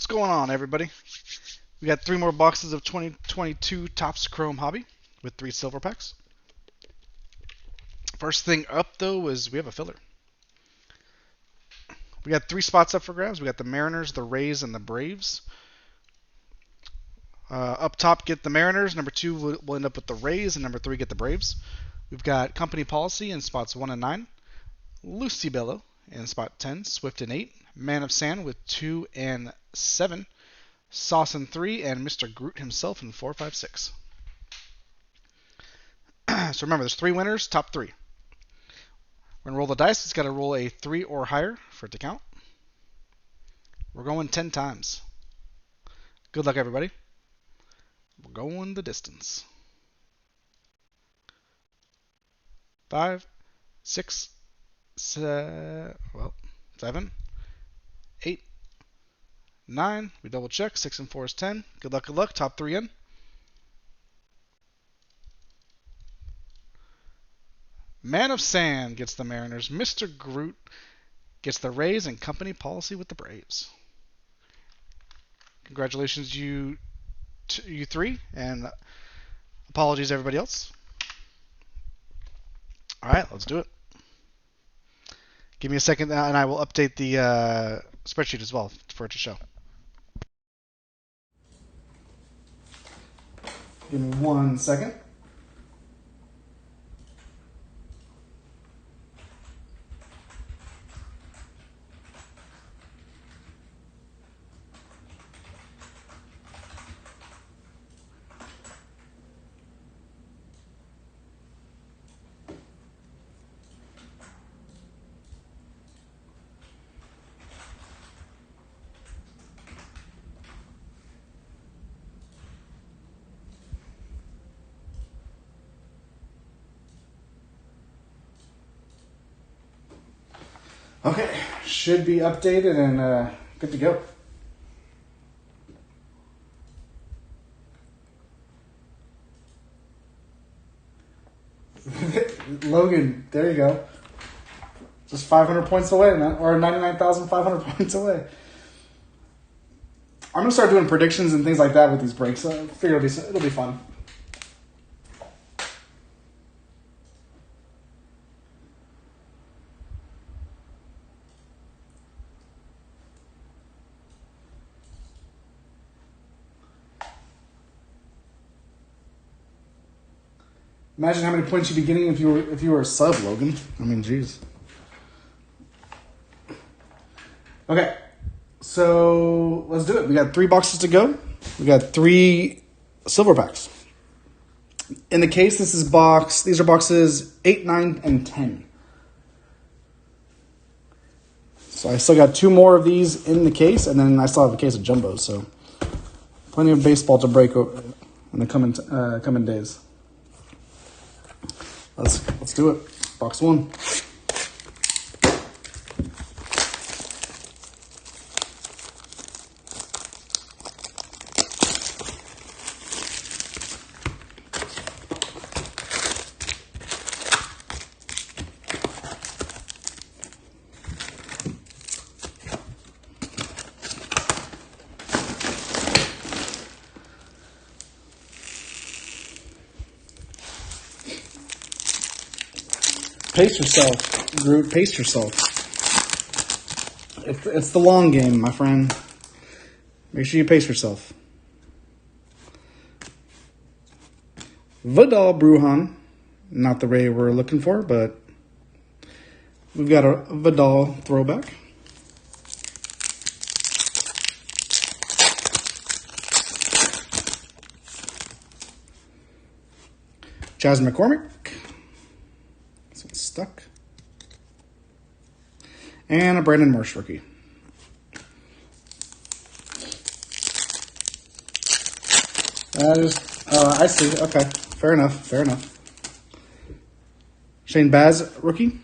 going on, everybody? We got 3 more boxes of 2022 Topps Chrome Hobby with 3 silver packs. First thing up, though, is we have a filler. We got 3 spots up for grabs. We got the Mariners, the Rays, and the Braves. Up top, get the Mariners. Number 2 will end up with the Rays, and number 3 get the Braves. We've got Company Policy in spots 1 and 9. Lucy Bello in spot 10. Swift in 8. Man of Sand with 2 and 7. Sauce in 3, and Mr. Groot himself in 4, 5, 6. So remember, there's 3 winners, top 3. We're going to roll the dice. It's got to roll a 3 or higher for it to count. We're going 10 times. Good luck, everybody. We're going the distance. 5, 6, 7, 8, 9. We double check. 6 and 4 is 10. Good luck, good luck. Top 3 in. Man of Sand gets the Mariners. Mr. Groot gets the Rays, and Company Policy with the Braves. Congratulations, you 3, and apologies everybody else. All right, let's do it. Give me a second, and I will update the spreadsheet as well for it to show. Give me 1 second. Okay, should be updated and good to go. Logan, there you go. Just 500 points away, man, or 99,500 points away. I'm gonna start doing predictions and things like that with these breaks. I figure it'll be fun. Imagine how many points you'd be getting if you were a sub, Logan. I mean, jeez. Okay, so let's do it. We got 3 boxes to go. We got 3 silver packs. In the case, these are boxes 8, 9, and 10. So I still got 2 more of these in the case, and then I still have a case of jumbos. So plenty of baseball to break in the coming days. Let's do it. Box 1. Pace yourself, Groot. Pace yourself. It's the long game, my friend. Make sure you pace yourself. Vidal Brujan. Not the Ray we're looking for, but we've got a Vidal throwback. Chas McCormick. This one's stuck. And a Brandon Marsh rookie. I see. Okay. Fair enough. Shane Baz rookie.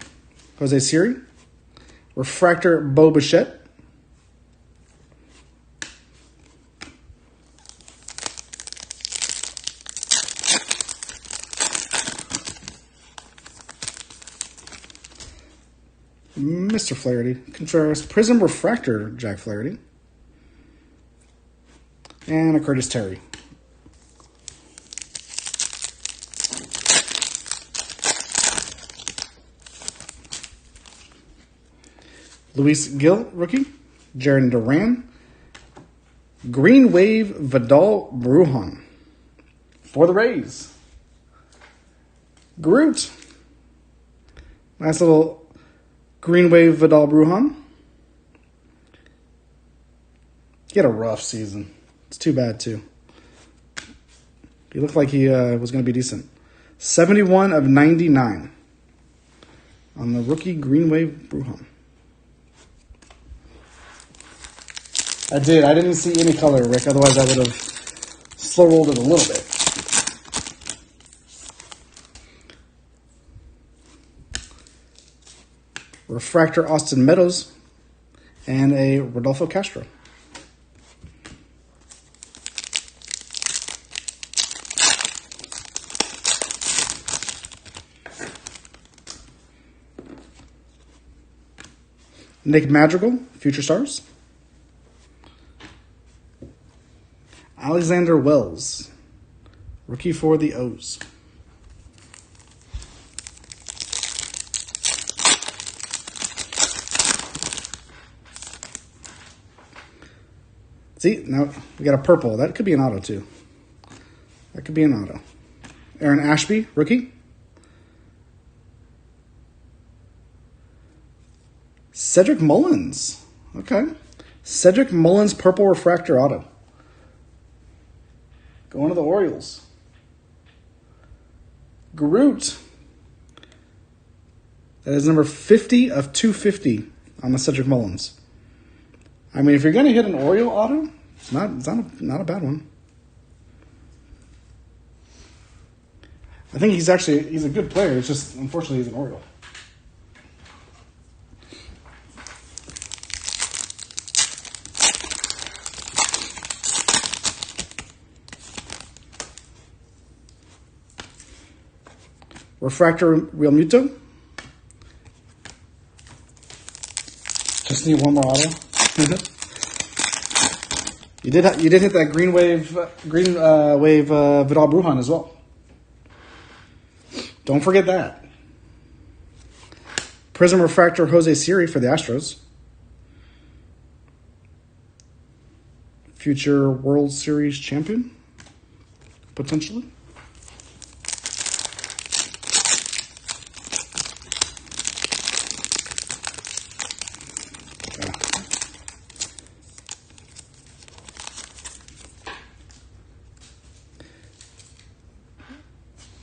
Jose Siri. Refractor Bo Bichette. Mr. Flaherty. Contreras. Prism Refractor, Jack Flaherty. And a Curtis Terry. Luis Gil, rookie. Jarren Duran. Green Wave Vidal Brujan for the Rays. Groot. Nice little Green Wave Vidal Brujan. He had a rough season. It's too bad, too. He looked like he was going to be decent. 71 of 99 on the rookie Green Wave Brujan. I did. I didn't see any color, Rick. Otherwise, I would have slow rolled it a little bit. Refractor Austin Meadows and a Rodolfo Castro. Nick Madrigal, Future Stars. Alexander Wells, rookie for the O's. See, now we got a purple. That could be an auto, too. That could be an auto. Aaron Ashby, rookie. Cedric Mullins. Okay. Cedric Mullins, purple refractor auto. Going to the Orioles. Groot. That is number 50 of 250 on the Cedric Mullins. I mean, if you're going to hit an Oriole auto, it's not a bad one. I think he's a good player. It's just, unfortunately, he's an Oriole. Refractor Real Muto. Just need one more auto. You did hit that green wave Vidal Brujan as well. Don't forget that. Prism Refractor Jose Siri for the Astros. Future World Series champion, potentially.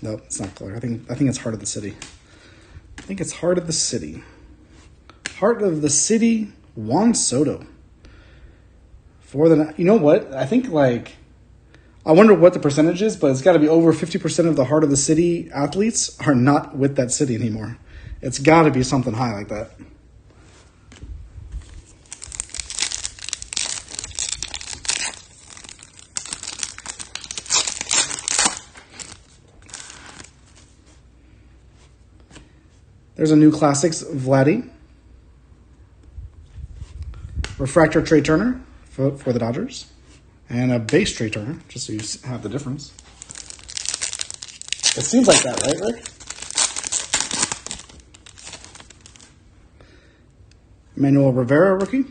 No, it's not color. I think it's Heart of the City. I think it's Heart of the City. Heart of the City, Juan Soto. For the, you know what? I think I wonder what the percentage is, but it's got to be over 50% of the Heart of the City athletes are not with that city anymore. It's got to be something high like that. There's a new Classics, Vladdy. Refractor Trey Turner for the Dodgers. And a base Trey Turner, just so you have the difference. It seems like that, right, Rick? Manuel Rivera, rookie.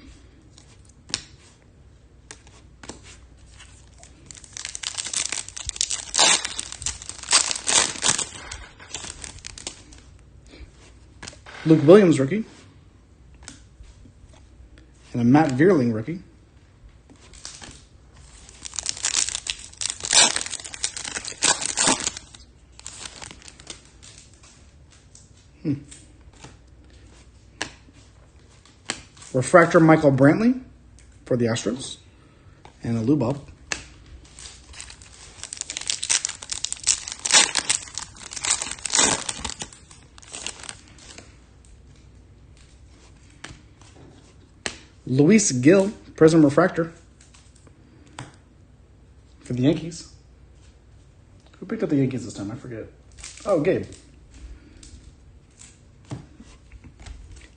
Luke Williams, rookie. And a Matt Vierling, rookie. Refractor Michael Brantley for the Astros. And a Lubob. Luis Gil, Prism Refractor for the Yankees. Who picked up the Yankees this time? I forget. Oh, Gabe.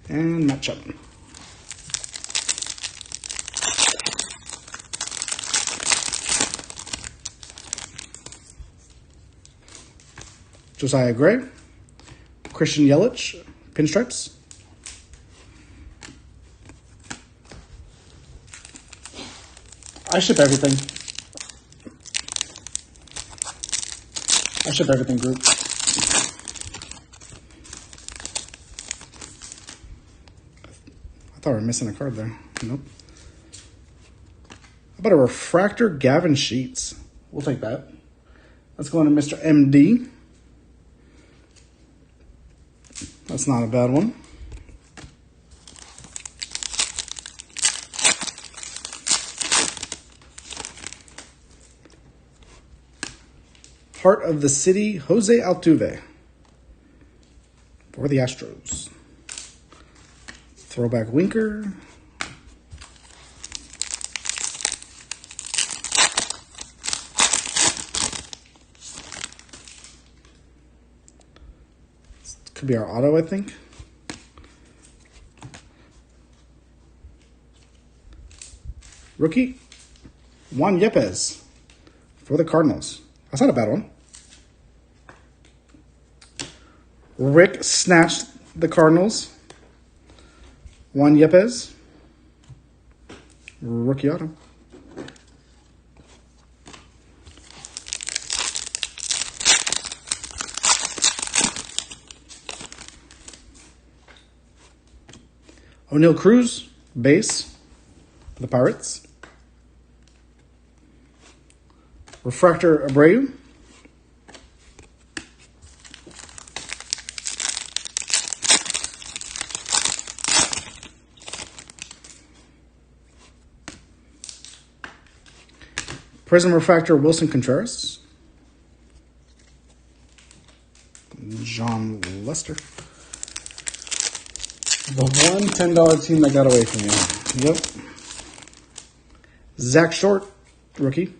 And Matt Chapman. Josiah Gray, Christian Yelich, pinstripes. I ship everything. Group. I thought we were missing a card there. Nope. How about a refractor Gavin Sheets? We'll take that. Let's go on to Mr. MD. That's not a bad one. Heart of the City, Jose Altuve for the Astros. Throwback Winker. This could be our auto, I think. Rookie, Juan Yepez for the Cardinals. That's not a bad one. Rick snatched the Cardinals. Juan Yepez. Rookie auto. O'Neal Cruz, base for the Pirates. Refractor Abreu. Prism Refractor Wilson Contreras. John Lester. The one $10 team that got away from you. Yep. Zach Short, rookie.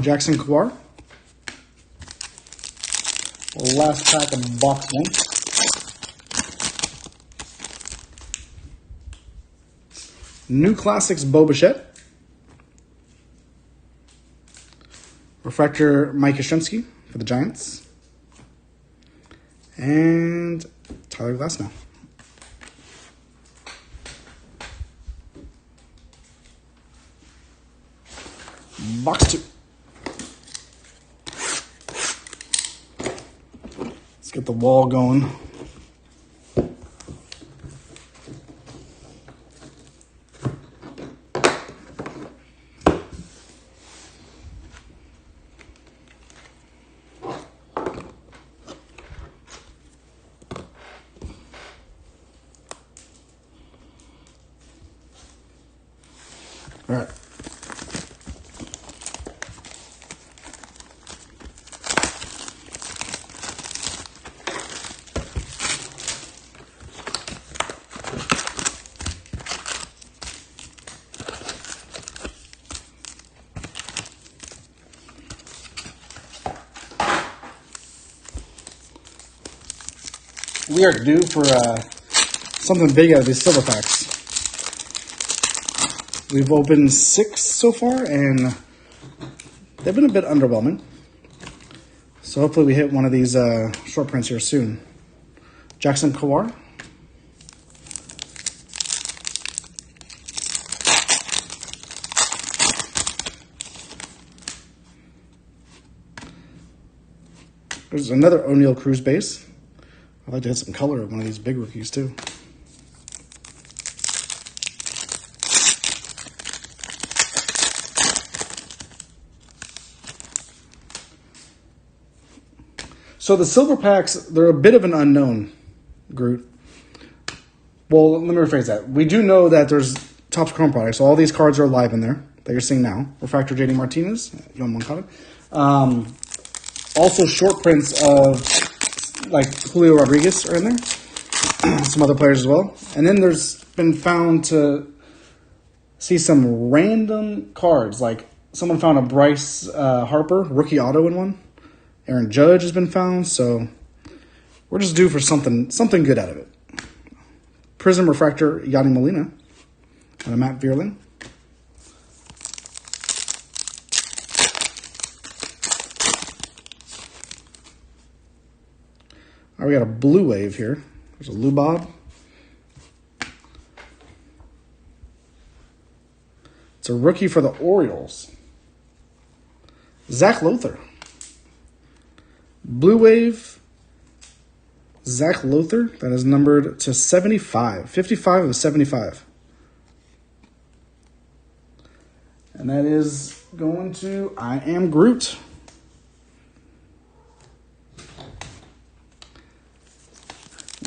Jackson Kowar. Last pack of box one. New Classics Bo Bichette. Refractor Mike Yastrzemski for the Giants. And Tyler Glasnow. Box two. Let's get the wall going. All right. We are due for something big out of these silver packs. We've opened 6 so far, and they've been a bit underwhelming. So hopefully we hit one of these short prints here soon. Jackson Kowar. There's another O'Neal Cruz base. I'd like to hit some color of one of these big rookies too. So the silver packs, they're a bit of an unknown, Groot. Well, let me rephrase that. We do know that there's Topps Chrome products. So all these cards are live in there that you're seeing now. Refractor JD Martinez, Yohan Moncada. Also short prints of like Julio Rodriguez are in there. Some other players as well. And then there's been found to see some random cards. Like someone found a Bryce Harper rookie auto in one. Aaron Judge has been found, so we're just due for something good out of it. Prism Refractor Yadi Molina and a Matt Vierling. All right, we got a blue wave here. There's a Lubob. It's a rookie for the Orioles. Zach Lothar. Blue wave. Zach Lothar. That is numbered to 75. 55 of 75. And that is going to I Am Groot.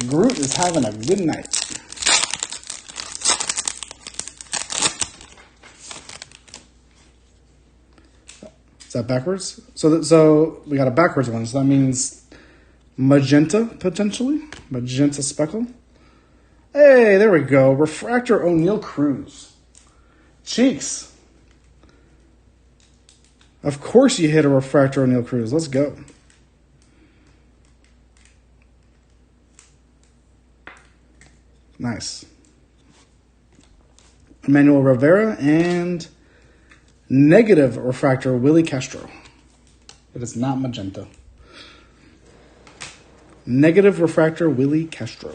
Groot is having a good night. Is that backwards? So we got a backwards one. So that means magenta, potentially. Magenta speckle. Hey, there we go. Refractor O'Neal Cruz. Cheeks. Of course you hit a refractor O'Neal Cruz. Let's go. Nice. Emmanuel Rivera and negative refractor Willie Castro. It is not magenta. Negative refractor Willie Castro.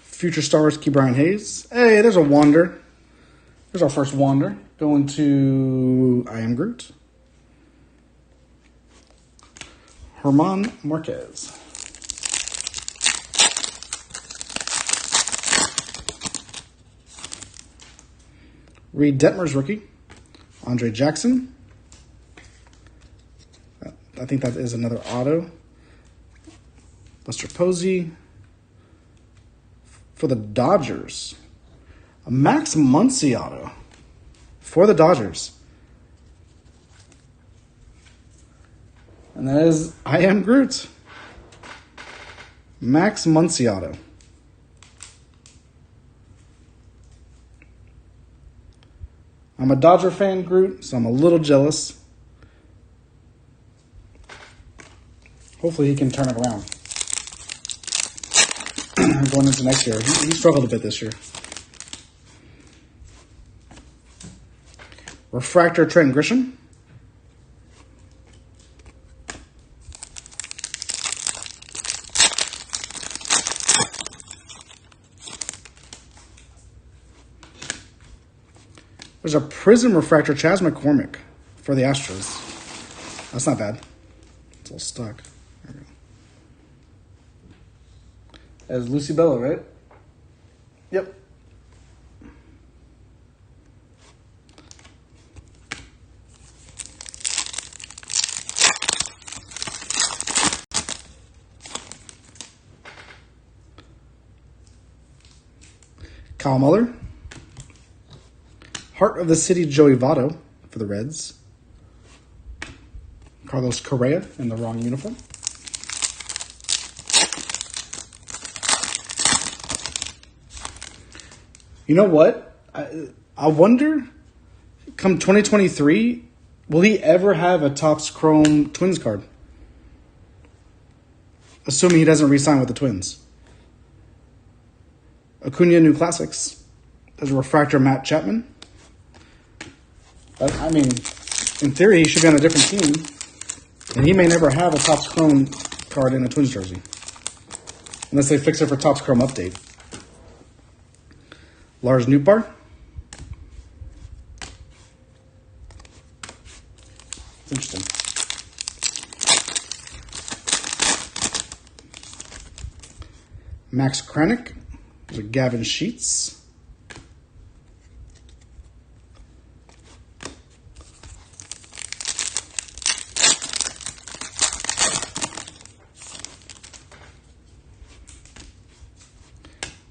Future Stars, Key Brian Hayes. Hey, there's a Wander. There's our first Wander. Going to I Am Groot. Herman Marquez. Reed Detmer's rookie. Andre Jackson. I think that is another auto. Buster Posey. For the Dodgers. A Max Muncy auto. For the Dodgers. And that is I Am Groot. Max Muncy auto. I'm a Dodger fan, Groot, so I'm a little jealous. Hopefully he can turn it around. Going into next year. He struggled a bit this year. Refractor Trent Grisham. There's a Prism Refractor Chas McCormick for the Astros. That's not bad. It's all stuck. There we go. That's Lucy Bello, right? Yep. Kyle Muller. Heart of the City, Joey Votto for the Reds. Carlos Correa in the wrong uniform. You know what? I wonder, come 2023, will he ever have a Topps Chrome Twins card? Assuming he doesn't re-sign with the Twins. Acuna New Classics. There's a refractor Matt Chapman. I mean, in theory, he should be on a different team. And he may never have a Topps Chrome card in a Twins jersey. Unless they fix it for Topps Chrome Update. Lars Nootbaar. It's interesting. Max Kranick. There's a Gavin Sheets.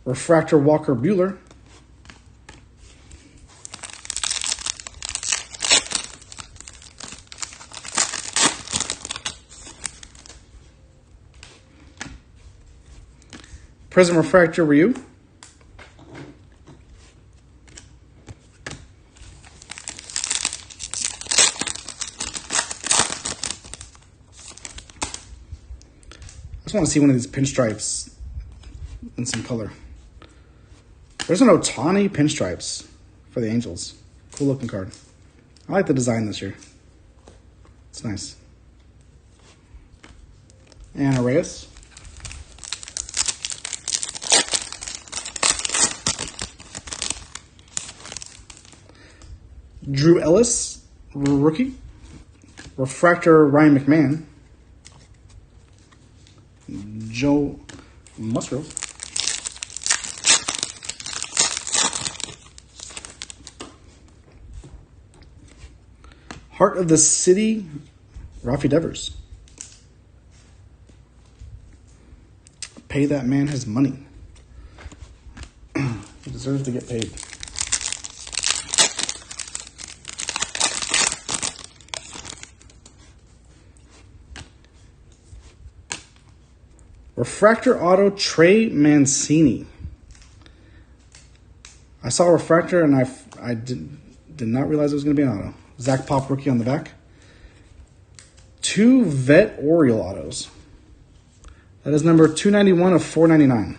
Refractor Walker Buehler. Prism Refractor Ryu. I just want to see one of these pinstripes in some color. There's an Ohtani pinstripes for the Angels. Cool looking card. I like the design this year. It's nice. And a Reyes. Drew Ellis, rookie. Refractor Ryan McMahon. Joe Musgrove. Heart of the City, Rafi Devers. Pay that man his money. He deserves to get paid. Refractor Auto, Trey Mancini. I saw a refractor and I did not realize it was going to be an auto. Zach Pop rookie on the back. 2 vet Oriole autos. That is number 291 of 499.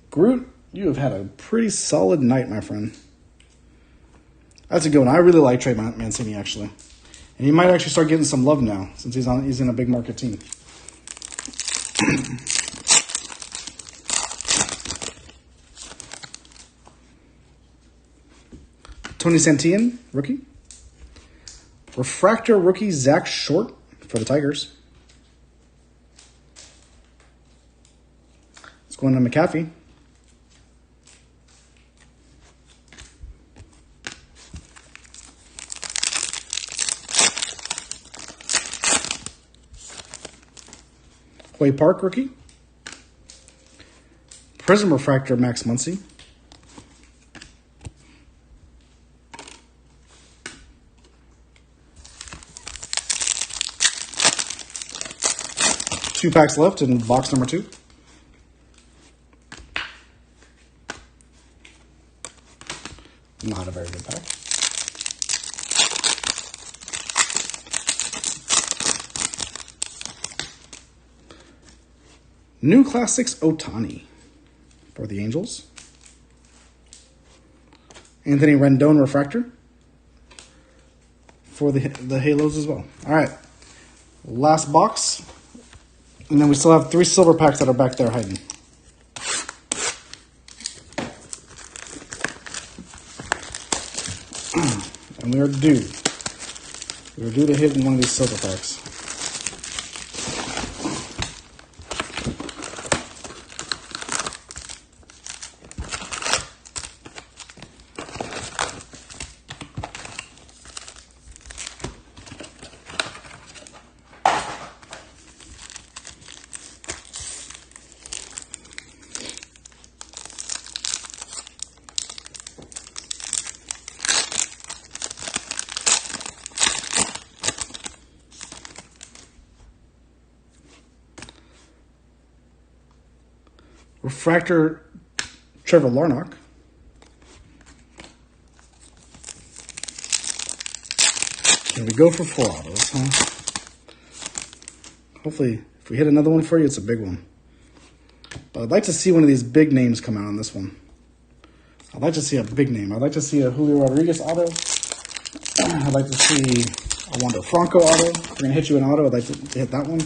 Groot, you have had a pretty solid night, my friend. That's a good one. I really like Trey Mancini, actually. And he might actually start getting some love now, since he's in a big market team. Tony Santillan, rookie. Refractor rookie Zach Short for the Tigers. Let's go into McAfee. Way Park rookie. Prism refractor Max Muncy. Two packs left in box number 2. Not a very good pack. New Classics Ohtani for the Angels. Anthony Rendon refractor for the Halos as well. All right, last box. And then we still have 3 silver packs that are back there hiding. And we are due. We are due to hit in one of these silver packs. Refractor Trevor Larnach. Here we go for 4 autos, huh? Hopefully, if we hit another one for you, it's a big one. But I'd like to see one of these big names come out on this one. I'd like to see a big name. I'd like to see a Julio Rodriguez auto. I'd like to see a Wander Franco auto. If we're going to hit you an auto, I'd like to hit that one.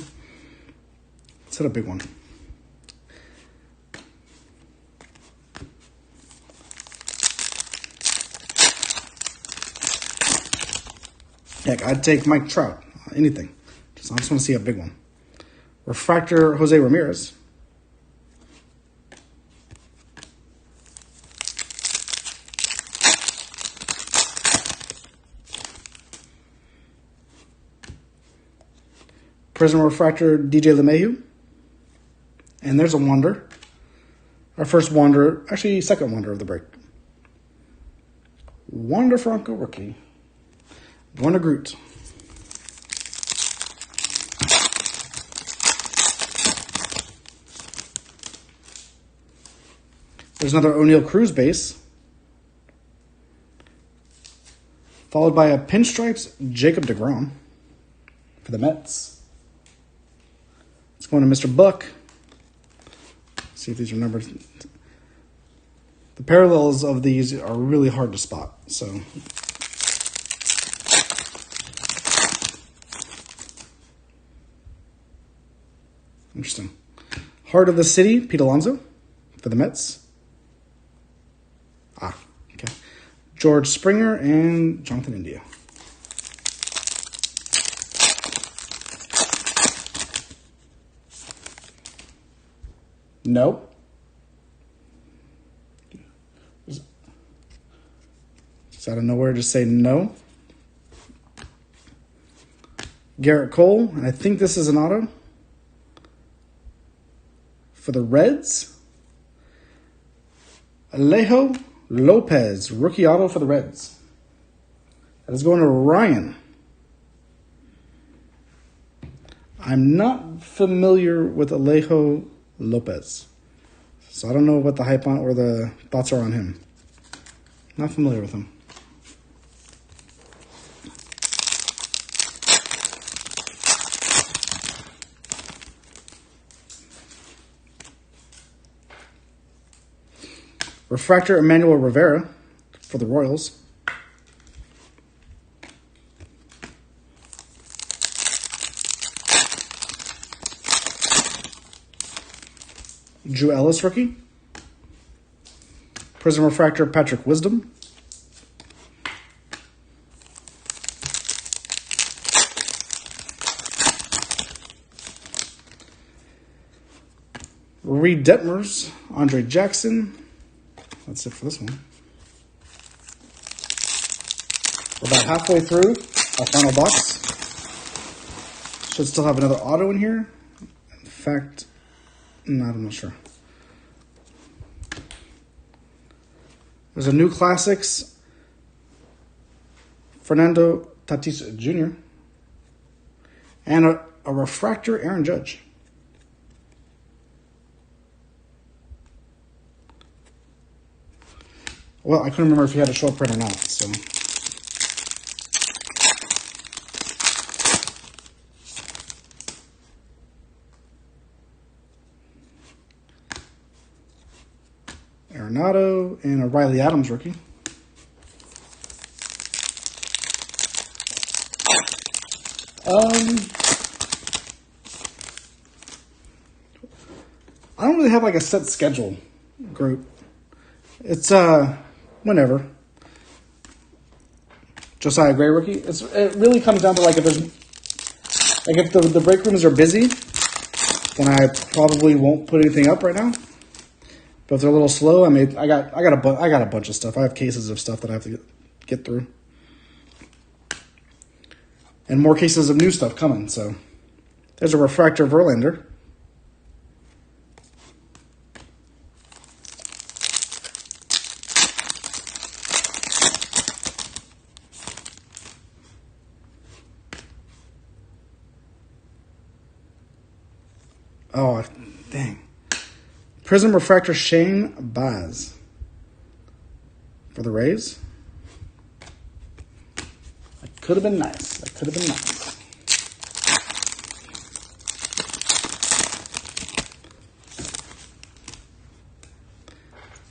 Let's hit a big one. Heck, I'd take Mike Trout. Anything. I just want to see a big one. Refractor Jose Ramirez. Prism Refractor DJ LeMahieu. And there's a Wander. Our first Wander, actually second Wander of the break. Wander Franco rookie. Wander Groot. There's another O'Neal Cruz base. Followed by a Pinstripes Jacob deGrom for the Mets. going to Mr. Buck. See if these are numbered. The parallels of these are really hard to spot. So, interesting. Heart of the City, Pete Alonso for the Mets. Okay. George Springer and Jonathan India. Nope. Just out of nowhere, just say no. Garrett Cole, and I think this is an auto. For the Reds, Alejo Lopez, rookie auto for the Reds. That is going to Ryan. I'm not familiar with Alejo Lopez, so I don't know what the hype on or the thoughts are on him. Not familiar with him. Refractor Emmanuel Rivera for the Royals. Drew Ellis rookie. Prism Refractor Patrick Wisdom. Reed Detmers, Andre Jackson. That's it for this one. We're about halfway through our final box. Should still have another auto in here. In fact, no, I'm not sure. There's a new Classics, Fernando Tatis Jr. And a refractor Aaron Judge. Well, I couldn't remember if he had a short print or not, so. Arenado and a Riley Adams rookie. I don't really have like a set schedule group. It's whenever. Josiah Gray rookie. It really comes down to like if the break rooms are busy, then I probably won't put anything up right now. But if they're a little slow, I got a bunch of stuff. I have cases of stuff that I have to get through, and more cases of new stuff coming. So there's a refractor Verlander. Oh, dang. Prism Refractor Shane Baz for the Rays. That could have been nice.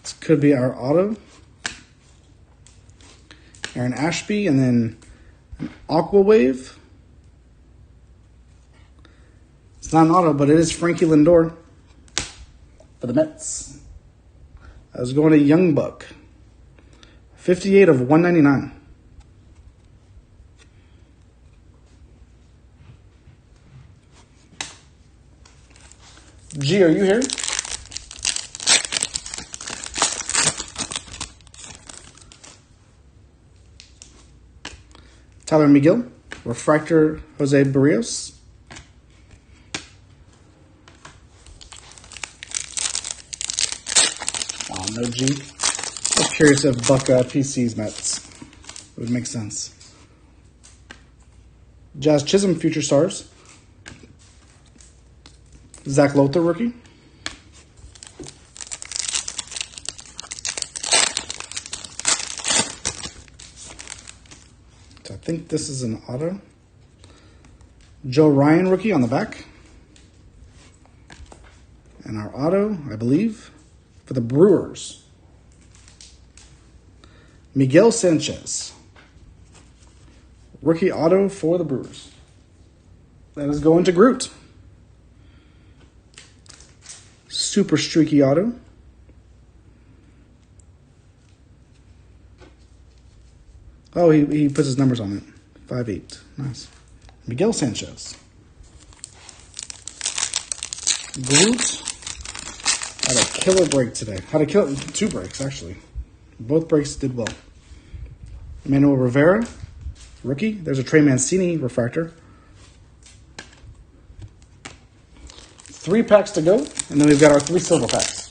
This could be our auto. Aaron Ashby, and then an Aqua Wave. It's not an auto, but it is Frankie Lindor for the Mets. I was going to Young Buck. 58 of 199. G, are you here? Tyler McGill. Refractor Jose Barrios. No G. I'm curious if Buck PC's Mets. It would make sense. Jazz Chisholm, Future Stars. Zach Lothar, rookie. So I think this is an auto. Joe Ryan, rookie on the back. And our auto, I believe, for the Brewers, Miguel Sanchez. Rookie auto for the Brewers. That is going to Groot. Super streaky auto. Oh, he puts his numbers on it. 5'8". Nice. Miguel Sanchez. Groot had a killer break today. Had a killer 2 breaks, actually. Both breaks did well. Manuel Rivera, rookie. There's a Trey Mancini refractor. 3 packs to go, and then we've got our 3 silver packs.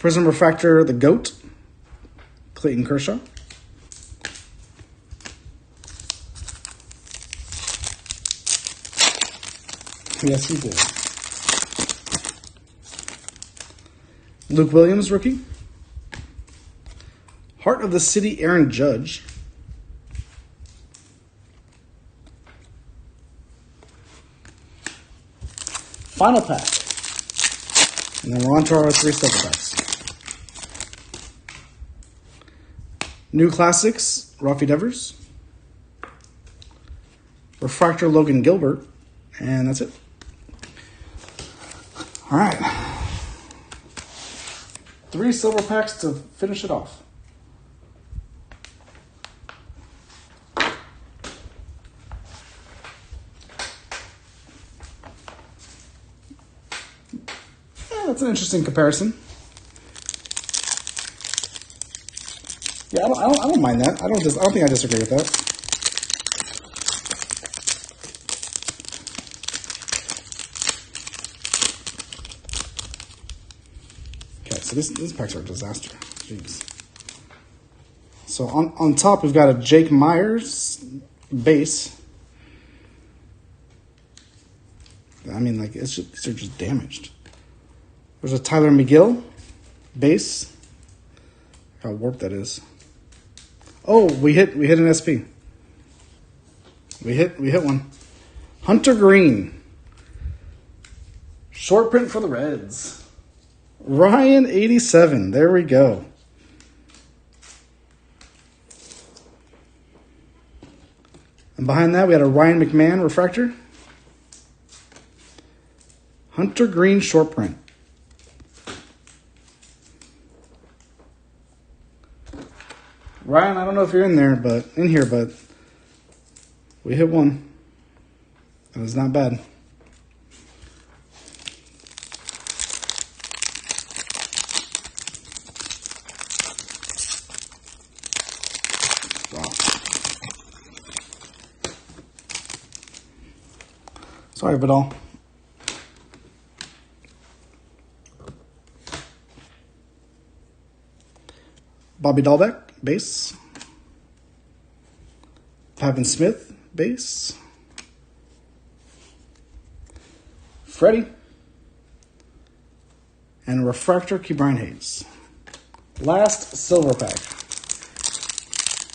Prism refractor, the GOAT, Clayton Kershaw. Yes, he did. Luke Williams, rookie. Heart of the City, Aaron Judge. Final pack. And then we're on to our 3 silver packs. New Classics, Rafi Devers. Refractor, Logan Gilbert. And that's it. All right. 3 silver packs to finish it off. That's an interesting comparison. Yeah, I don't mind that. I don't think I disagree with that. Okay, so these packs are a disaster. Jeez. So on top we've got a Jake Myers base. I mean, like these are just damaged. There's a Tyler McGill base. How warped that is. Oh, we hit an SP. We hit one. Hunter Green. Short print for the Reds. Ryan 87. There we go. And behind that we had a Ryan McMahon refractor. Hunter Green short print. Ryan, I don't know if you're in here, but we hit one. It was not bad. Wow. Sorry, Vidal. Bobby Dahlbeck, base. Pavin Smith, base. Freddie. And refractor, Ke'Bryan Hayes. Last silver pack.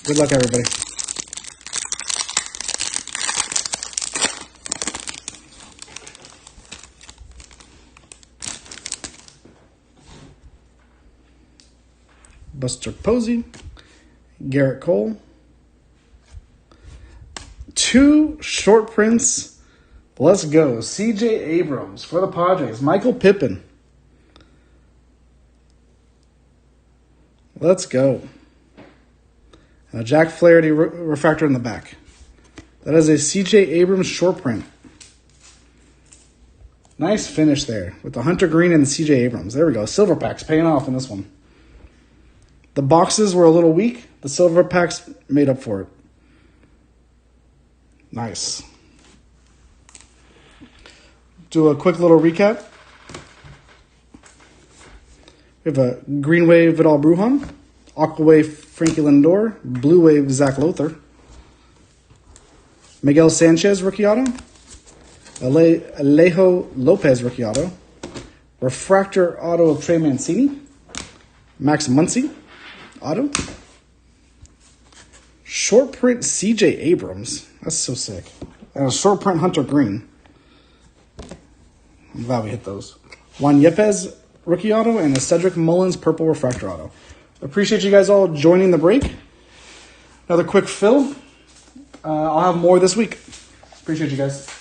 Good luck, everybody. Buster Posey, Garrett Cole, 2 short prints. Let's go. C.J. Abrams for the Padres. Michael Pippen. Let's go. And a Jack Flaherty refractor in the back. That is a C.J. Abrams short print. Nice finish there with the Hunter Green and the C.J. Abrams. There we go. Silver packs paying off in this one. The boxes were a little weak. The silver packs made up for it. Nice. Do a quick little recap. We have a Green Wave Vidal Brujan, Aqua Wave Frankie Lindor, Blue Wave Zach Lothar, Miguel Sanchez rookie auto, Alejo Lopez rookie auto, Refractor auto of Trey Mancini, Max Muncy auto, Short print CJ Abrams. That's so sick. And a short print Hunter Green. I'm glad we hit those. Juan Yepes rookie auto and a Cedric Mullins purple refractor auto. Appreciate you guys all joining the break. Another quick fill. I'll have more this week. Appreciate you guys.